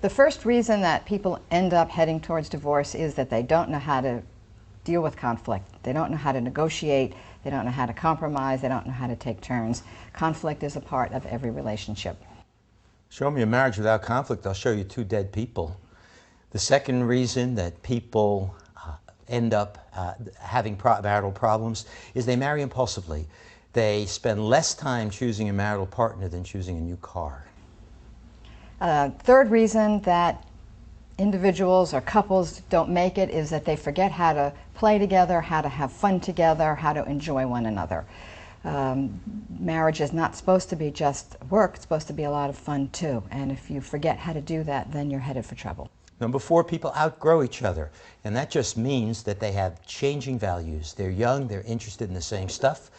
The first reason that people end up heading towards divorce is that they don't know how to deal with conflict. They don't know how to negotiate. They don't know how to compromise. They don't know how to take turns. Conflict is a part of every relationship. Show me a marriage without conflict, I'll show you two dead people. The second reason that people end up having marital problems is they marry impulsively. They spend less time choosing a marital partner than choosing a new car. Third reason that individuals or couples don't make it is that they forget how to play together, how to have fun together, how to enjoy one another. Marriage is not supposed to be just work, it's supposed to be a lot of fun too. And if you forget how to do that, then you're headed for trouble. Number 4, people outgrow each other. And that just means that they have changing values. They're young, they're interested in the same stuff.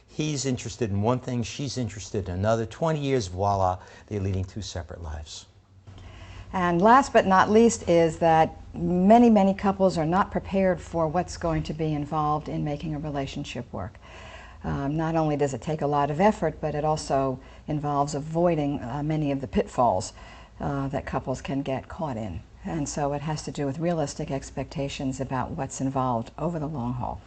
He's interested in one thing, she's interested in another. 20 years, voila, they're leading two separate lives. And last but not least is that many couples are not prepared for what's going to be involved in making a relationship work. Not only does it take a lot of effort, but it also involves avoiding many of the pitfalls that couples can get caught in. And so it has to do with realistic expectations about what's involved over the long haul.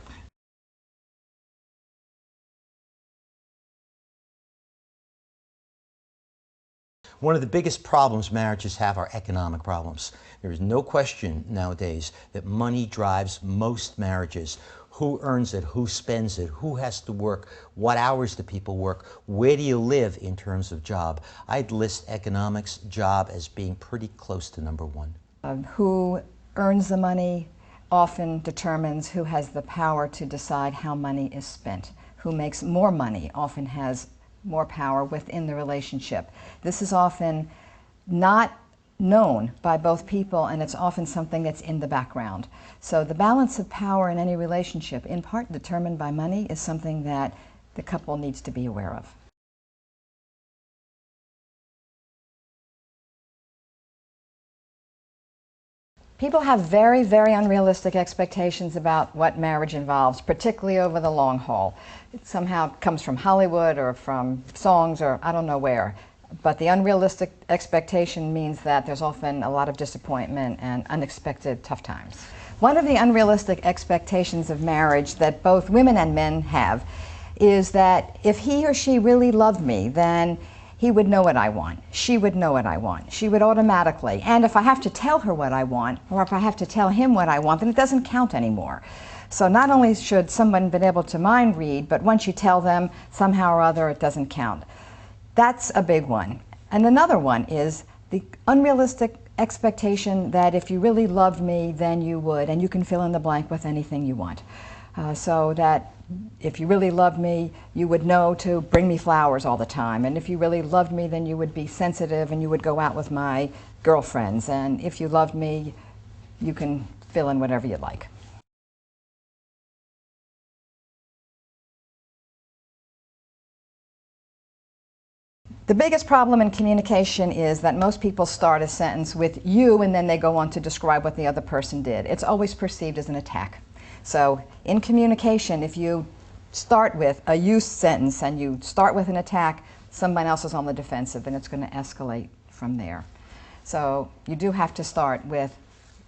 One of the biggest problems marriages have are economic problems. There is no question nowadays that money drives most marriages. Who earns it? Who spends it? Who has to work? What hours do people work? Where do you live in terms of job? I'd list economics, job as being pretty close to number 1. Who earns the money often determines who has the power to decide how money is spent. Who makes more money often has more power within the relationship. This is often not known by both people, and it's often something that's in the background. So the balance of power in any relationship, in part determined by money, is something that the couple needs to be aware of. People have very unrealistic expectations about what marriage involves, particularly over the long haul. It somehow comes from Hollywood or from songs or I don't know where. But the unrealistic expectation means that there's often a lot of disappointment and unexpected tough times. One of the unrealistic expectations of marriage that both women and men have is that if he or she really loved me, then he would know what I want. She would know what I want. She would automatically. And if I have to tell her what I want, or if I have to tell him what I want, then it doesn't count anymore. So not only should someone be able to mind read, but once you tell them, somehow or other, it doesn't count. That's a big one. And another one is the unrealistic expectation that if you really loved me, then you would, and you can fill in the blank with anything you want. So that if you really loved me, you would know to bring me flowers all the time. And if you really loved me, then you would be sensitive and you would go out with my girlfriends. And if you loved me, you can fill in whatever you like. The biggest problem in communication is that most people start a sentence with you and then they go on to describe what the other person did. It's always perceived as an attack. So in communication, if you start with a you sentence and you start with an attack, someone else is on the defensive and it's going to escalate from there. So you do have to start with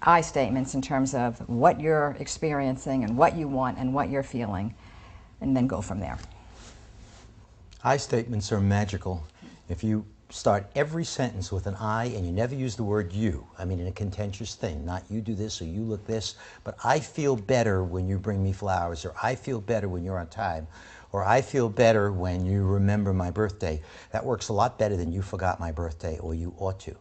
I statements in terms of what you're experiencing and what you want and what you're feeling, and then go from there. I statements are magical. If you start every sentence with an I and you never use the word you, I mean in a contentious thing, not you do this or you look this, but I feel better when you bring me flowers, or I feel better when you're on time, or I feel better when you remember my birthday. That works a lot better than you forgot my birthday or you ought to.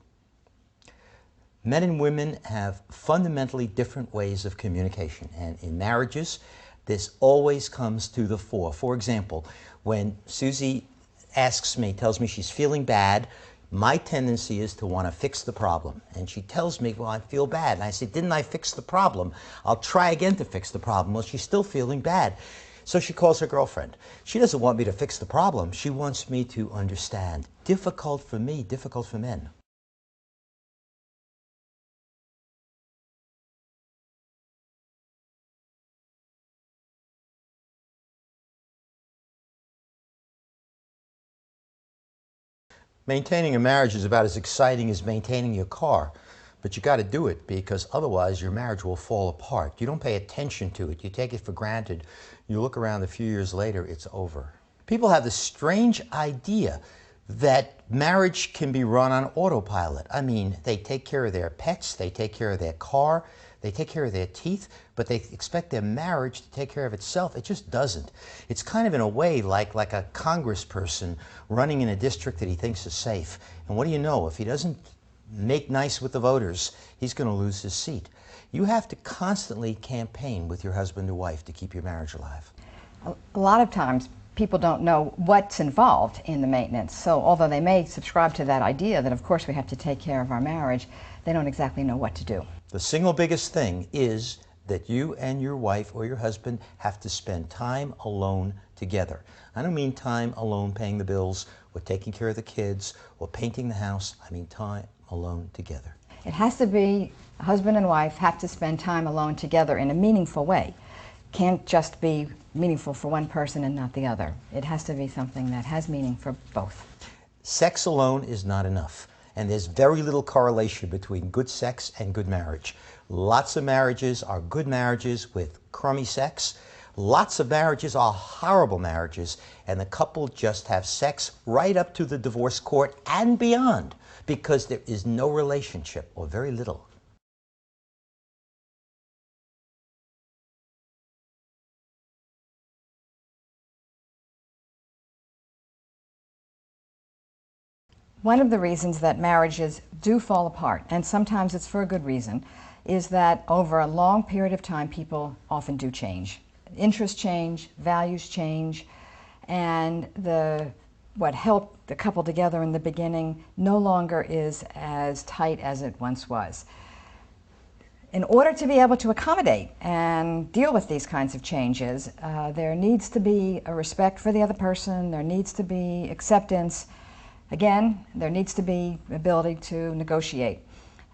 Men and women have fundamentally different ways of communication, and in marriages this always comes to the fore. For example, when Susie asks me, tells me she's feeling bad, my tendency is to want to fix the problem. And she tells me, well, I feel bad. And I say, didn't I fix the problem? I'll try again to fix the problem. Well, she's still feeling bad. So she calls her girlfriend. She doesn't want me to fix the problem. She wants me to understand. Difficult for me, difficult for men. Maintaining a marriage is about as exciting as maintaining your car, but you got to do it because otherwise your marriage will fall apart. You don't pay attention to it. You take it for granted. You look around a few years later, it's over. People have this strange idea that marriage can be run on autopilot. I mean, they take care of their pets, they take care of their car, they take care of their teeth, but they expect their marriage to take care of itself. It just doesn't. It's kind of in a way like a congressperson running in a district that he thinks is safe. And what do you know? If he doesn't make nice with the voters, he's going to lose his seat. You have to constantly campaign with your husband or wife to keep your marriage alive. A lot of times people don't know what's involved in the maintenance. So although they may subscribe to that idea that of course we have to take care of our marriage, they don't exactly know what to do. The single biggest thing is that you and your wife or your husband have to spend time alone together. I don't mean time alone paying the bills or taking care of the kids or painting the house. I mean time alone together. It has to be husband and wife have to spend time alone together in a meaningful way. Can't just be meaningful for one person and not the other. It has to be something that has meaning for both. Sex alone is not enough. And there's very little correlation between good sex and good marriage. Lots of marriages are good marriages with crummy sex. Lots of marriages are horrible marriages, and the couple just have sex right up to the divorce court and beyond because there is no relationship, or very little. One of the reasons that marriages do fall apart, and sometimes it's for a good reason, is that over a long period of time people often do change. Interests change, values change, and what held the couple together in the beginning no longer is as tight as it once was. In order to be able to accommodate and deal with these kinds of changes, there needs to be a respect for the other person, there needs to be acceptance. Again, there needs to be ability to negotiate.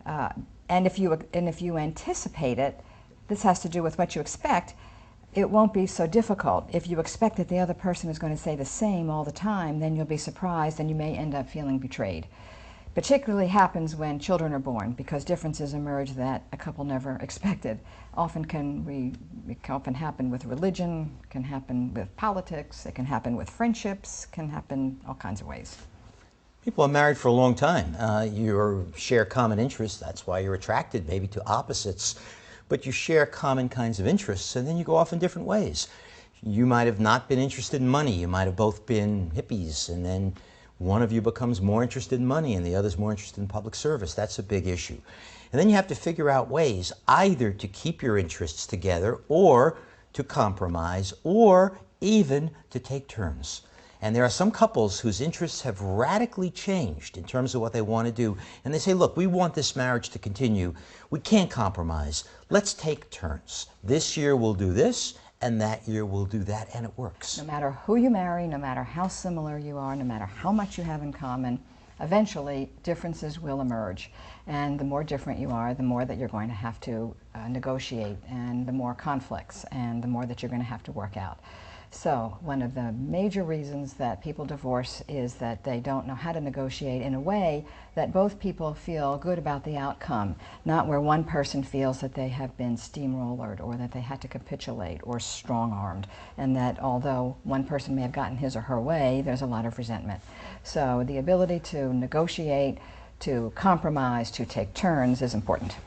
And if you anticipate it, this has to do with what you expect, it won't be so difficult. If you expect that the other person is going to say the same all the time, then you'll be surprised and you may end up feeling betrayed. Particularly happens when children are born because differences emerge that a couple never expected. It can often happen with religion, can happen with politics, it can happen with friendships, can happen all kinds of ways. People are married for a long time. You share common interests. That's why you're attracted maybe to opposites. But you share common kinds of interests, and then you go off in different ways. You might have not been interested in money. You might have both been hippies, and then one of you becomes more interested in money and the other's more interested in public service. That's a big issue. And then you have to figure out ways either to keep your interests together or to compromise or even to take turns. And there are some couples whose interests have radically changed in terms of what they want to do. And they say, look, we want this marriage to continue. We can't compromise. Let's take turns. This year we'll do this, and that year we'll do that, and it works. No matter who you marry, no matter how similar you are, no matter how much you have in common, eventually differences will emerge. And the more different you are, the more that you're going to have to negotiate, and the more conflicts, and the more that you're going to have to work out. So one of the major reasons that people divorce is that they don't know how to negotiate in a way that both people feel good about the outcome, not where one person feels that they have been steamrollered or that they had to capitulate or strong-armed, and that although one person may have gotten his or her way, there's a lot of resentment. So the ability to negotiate, to compromise, to take turns is important.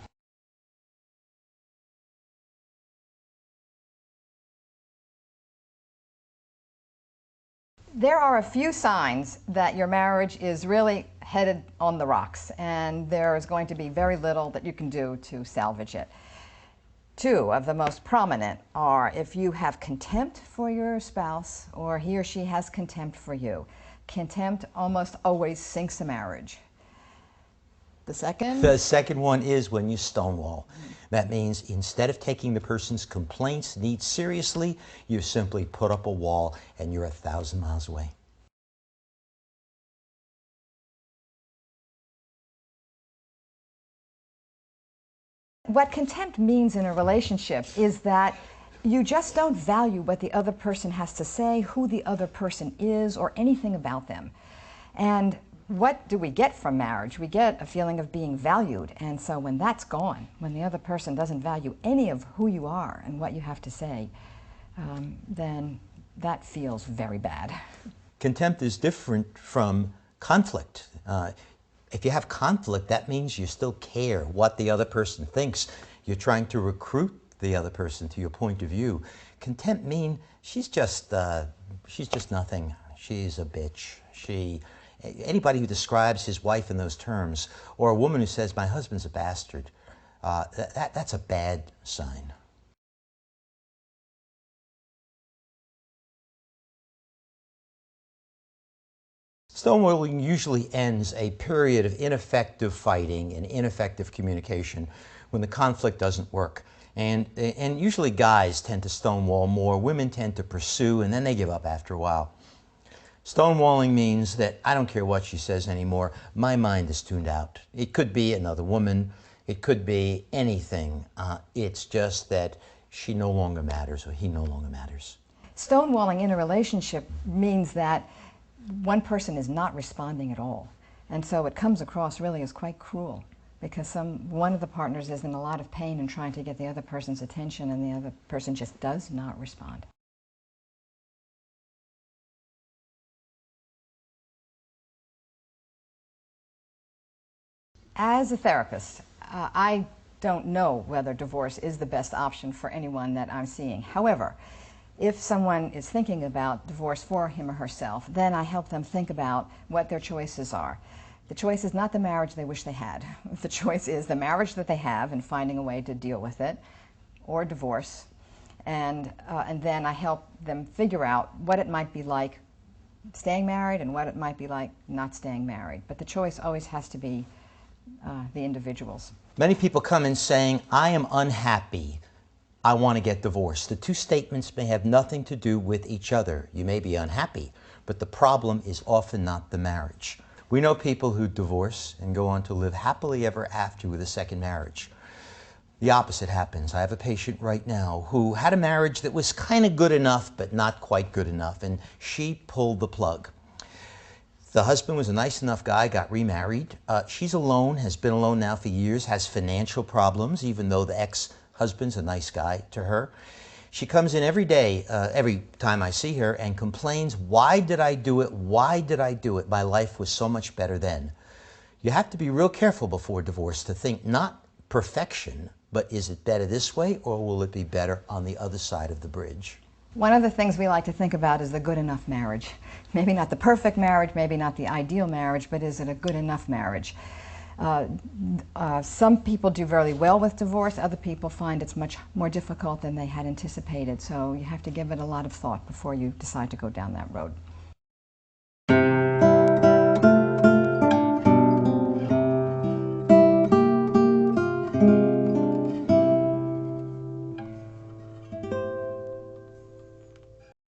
There are a few signs that your marriage is really headed on the rocks, and there is going to be very little that you can do to salvage it. Two of the most prominent are if you have contempt for your spouse or he or she has contempt for you. Contempt almost always sinks a marriage. The second? The second one is when you stonewall. That means instead of taking the person's complaints, needs seriously, you simply put up a wall and you're 1,000 miles away. What contempt means in a relationship is that you just don't value what the other person has to say, who the other person is, or anything about them. And what do we get from marriage? We get a feeling of being valued, and so when that's gone, when the other person doesn't value any of who you are and what you have to say, then that feels very bad. Contempt is different from conflict. If you have conflict, that means you still care what the other person thinks. You're trying to recruit the other person to your point of view. Contempt means she's just nothing. She's a bitch. Anybody who describes his wife in those terms, or a woman who says, my husband's a bastard, that's a bad sign. Stonewalling usually ends a period of ineffective fighting and ineffective communication when the conflict doesn't work. And usually guys tend to stonewall more, women tend to pursue, and then they give up after a while. Stonewalling means that I don't care what she says anymore, my mind is tuned out. It could be another woman, it could be anything. It's just that she no longer matters or he no longer matters. Stonewalling in a relationship means that one person is not responding at all. And so it comes across really as quite cruel, because one of the partners is in a lot of pain and trying to get the other person's attention, and the other person just does not respond. As a therapist, I don't know whether divorce is the best option for anyone that I'm seeing. However, if someone is thinking about divorce for him or herself, then I help them think about what their choices are. The choice is not the marriage they wish they had. The choice is the marriage that they have and finding a way to deal with it, or divorce. And then I help them figure out what it might be like staying married and what it might be like not staying married. But the choice always has to be the individual's. Many people come in saying, I am unhappy, I want to get divorced. The two statements may have nothing to do with each other. You may be unhappy, but the problem is often not the marriage. We know people who divorce and go on to live happily ever after with a second marriage. The opposite happens. I have a patient right now who had a marriage that was kind of good enough, but not quite good enough, and she pulled the plug. The husband was a nice enough guy, got remarried. She's alone, has been alone now for years, has financial problems, even though the ex-husband's a nice guy to her. She comes in every day, every time I see her, and complains, why did I do it? Why did I do it? My life was so much better then. You have to be real careful before divorce to think not perfection, but is it better this way, or will it be better on the other side of the bridge? One of the things we like to think about is the good enough marriage. Maybe not the perfect marriage, maybe not the ideal marriage, but is it a good enough marriage? Some people do very well with divorce, other people find it's much more difficult than they had anticipated, so you have to give it a lot of thought before you decide to go down that road.